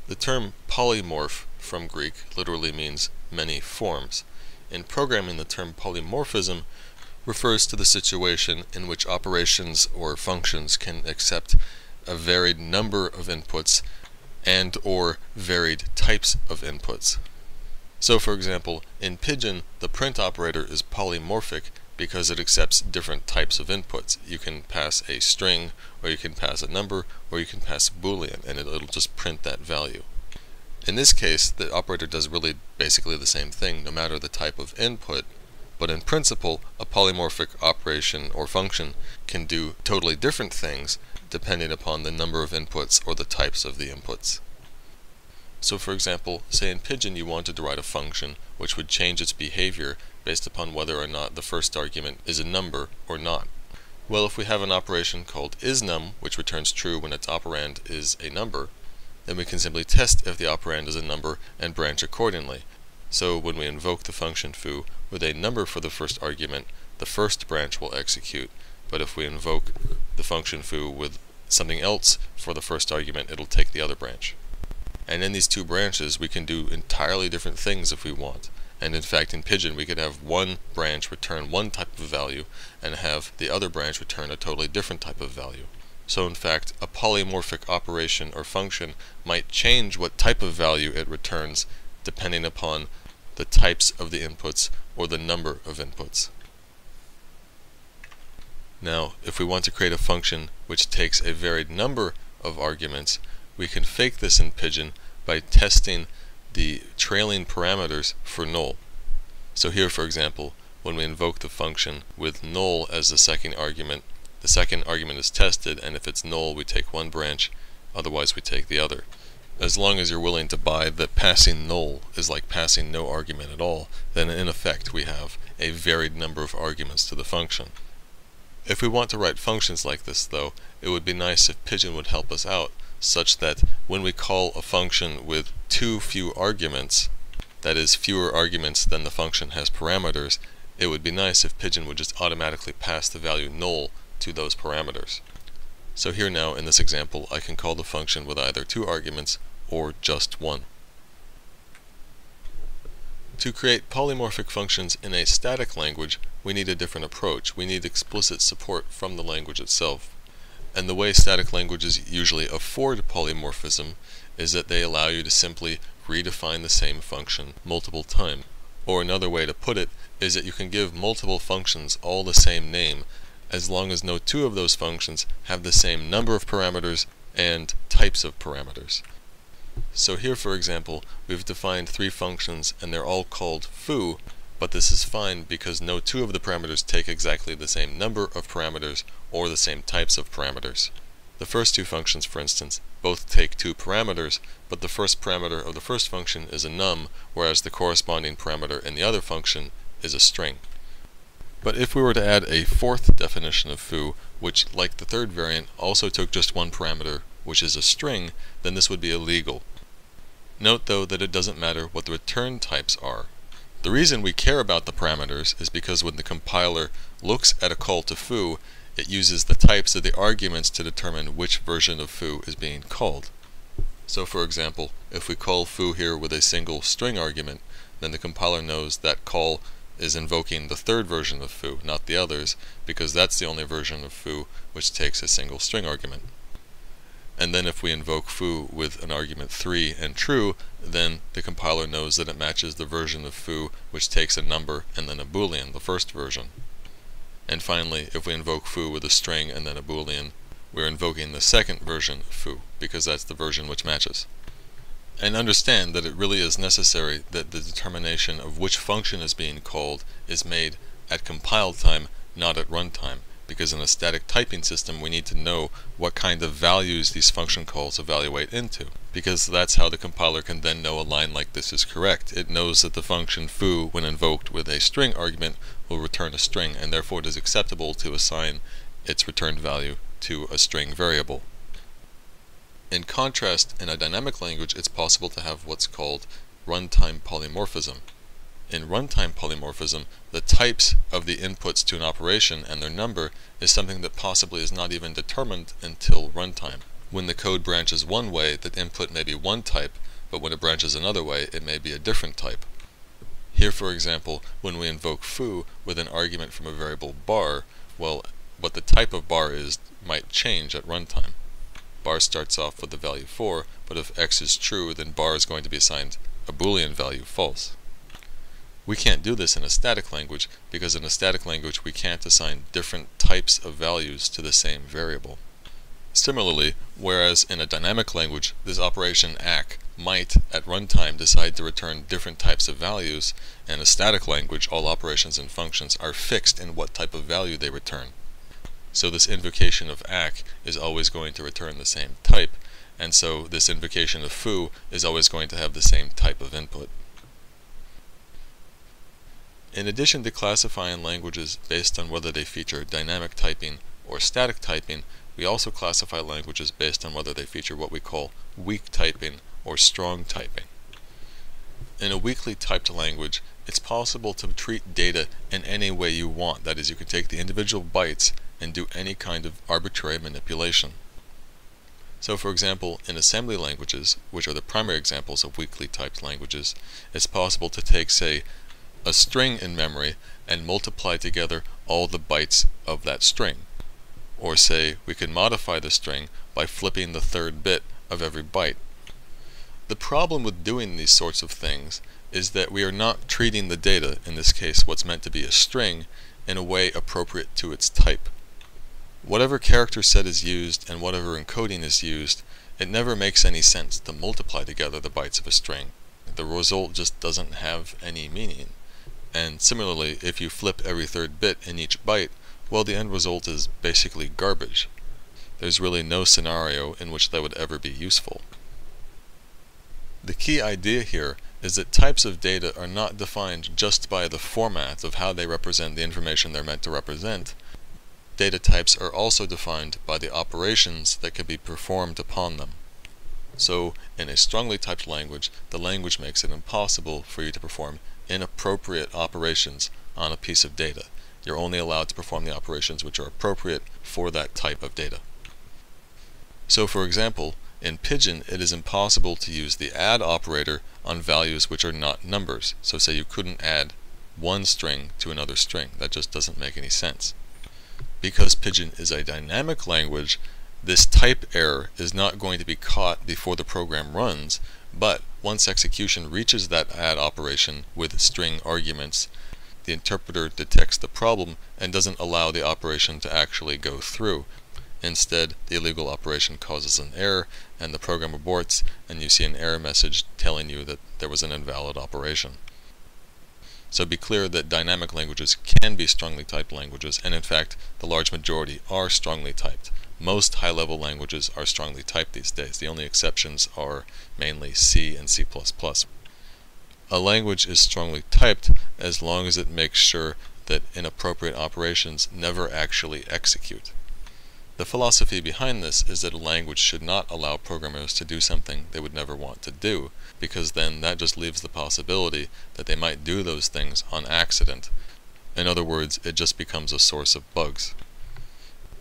The term polymorph from Greek literally means many forms. In programming, the term polymorphism refers to the situation in which operations or functions can accept a varied number of inputs and or varied types of inputs. So for example, in Pigeon, the print operator is polymorphic because it accepts different types of inputs. You can pass a string, or you can pass a number, or you can pass a boolean, and it'll just print that value. In this case, the operator does really basically the same thing no matter the type of input, but in principle, a polymorphic operation or function can do totally different things depending upon the number of inputs or the types of the inputs. So for example, say in Pigeon you wanted to write a function which would change its behavior based upon whether or not the first argument is a number or not. Well, if we have an operation called isNum, which returns true when its operand is a number, then we can simply test if the operand is a number and branch accordingly. So when we invoke the function foo with a number for the first argument, the first branch will execute, but if we invoke the function foo with something else for the first argument, it'll take the other branch. And in these two branches, we can do entirely different things if we want. And in fact, in Pigeon, we could have one branch return one type of value and have the other branch return a totally different type of value. So in fact, a polymorphic operation or function might change what type of value it returns depending upon the types of the inputs or the number of inputs. Now, if we want to create a function which takes a varied number of arguments, we can fake this in Pigeon by testing the trailing parameters for null. So here, for example, when we invoke the function with null as the second argument is tested, and if it's null, we take one branch, otherwise we take the other. As long as you're willing to buy that passing null is like passing no argument at all, then in effect we have a varied number of arguments to the function. If we want to write functions like this, though, it would be nice if Pigeon would help us out, such that when we call a function with too few arguments, that is, fewer arguments than the function has parameters, it would be nice if Pigeon would just automatically pass the value null to those parameters. So here now, in this example, I can call the function with either 2 arguments or just 1. To create polymorphic functions in a static language, we need a different approach. We need explicit support from the language itself. And the way static languages usually afford polymorphism is that they allow you to simply redefine the same function multiple times. Or another way to put it is that you can give multiple functions all the same name as long as no 2 of those functions have the same number of parameters and types of parameters. So here, for example, we've defined 3 functions and they're all called foo, but this is fine because no 2 of the parameters take exactly the same number of parameters or the same types of parameters. The first 2 functions, for instance, both take 2 parameters, but the first parameter of the first function is a num, whereas the corresponding parameter in the other function is a string. But if we were to add a 4th definition of foo, which, like the 3rd variant, also took just 1 parameter, which is a string, then this would be illegal. Note, though, that it doesn't matter what the return types are. The reason we care about the parameters is because when the compiler looks at a call to foo, it uses the types of the arguments to determine which version of foo is being called. So for example, if we call foo here with a single string argument, then the compiler knows that call is invoking the 3rd version of foo, not the others, because that's the only version of foo which takes a single string argument. And then if we invoke foo with an argument 3 and true, then the compiler knows that it matches the version of foo which takes a number and then a boolean, the first version. And finally, if we invoke foo with a string and then a boolean, we're invoking the 2nd version of foo, because that's the version which matches. And understand that it really is necessary that the determination of which function is being called is made at compile time, not at runtime, because in a static typing system we need to know what kind of values these function calls evaluate into, because that's how the compiler can then know a line like this is correct. It knows that the function foo, when invoked with a string argument, will return a string, and therefore it is acceptable to assign its returned value to a string variable. In contrast, in a dynamic language, it's possible to have what's called runtime polymorphism. In runtime polymorphism, the types of the inputs to an operation and their number is something that possibly is not even determined until runtime. When the code branches one way, the input may be one type, but when it branches another way, it may be a different type. Here, for example, when we invoke foo with an argument from a variable bar, well, what the type of bar is might change at runtime. Bar starts off with the value 4, but if x is true, then bar is going to be assigned a Boolean value, false. We can't do this in a static language, because in a static language we can't assign different types of values to the same variable. Similarly, whereas in a dynamic language, this operation ACK might, at runtime, decide to return different types of values, in a static language, all operations and functions are fixed in what type of value they return. So this invocation of ACK is always going to return the same type, and so this invocation of foo is always going to have the same type of input. In addition to classifying languages based on whether they feature dynamic typing or static typing, we also classify languages based on whether they feature what we call weak typing or strong typing. In a weakly typed language, it's possible to treat data in any way you want. That is, you can take the individual bytes and do any kind of arbitrary manipulation. So for example, in assembly languages, which are the primary examples of weakly typed languages, it's possible to take, say, a string in memory and multiply together all the bytes of that string. Or say, we can modify the string by flipping the third bit of every byte. The problem with doing these sorts of things is that we are not treating the data, in this case what's meant to be a string, in a way appropriate to its type. Whatever character set is used and whatever encoding is used, it never makes any sense to multiply together the bytes of a string. The result just doesn't have any meaning. And similarly, if you flip every third bit in each byte, well, the end result is basically garbage. There's really no scenario in which that would ever be useful. The key idea here is that types of data are not defined just by the format of how they represent the information they're meant to represent. Data types are also defined by the operations that can be performed upon them. So, in a strongly typed language, the language makes it impossible for you to perform inappropriate operations on a piece of data. You're only allowed to perform the operations which are appropriate for that type of data. So for example, in Pidgin it is impossible to use the add operator on values which are not numbers. So say you couldn't add one string to another string. That just doesn't make any sense. Because Pidgin is a dynamic language, this type error is not going to be caught before the program runs, but once execution reaches that add operation with string arguments, the interpreter detects the problem and doesn't allow the operation to actually go through. Instead, the illegal operation causes an error and the program aborts, and you see an error message telling you that there was an invalid operation. So be clear that dynamic languages can be strongly typed languages, and in fact, the large majority are strongly typed. Most high-level languages are strongly typed these days. The only exceptions are mainly C and C++. A language is strongly typed as long as it makes sure that inappropriate operations never actually execute. The philosophy behind this is that a language should not allow programmers to do something they would never want to do, because then that just leaves the possibility that they might do those things on accident. In other words, it just becomes a source of bugs.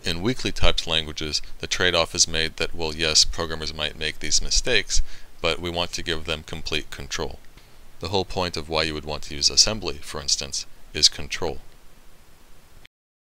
In weakly typed languages, the trade-off is made that, well, yes, programmers might make these mistakes, but we want to give them complete control. The whole point of why you would want to use assembly, for instance, is control.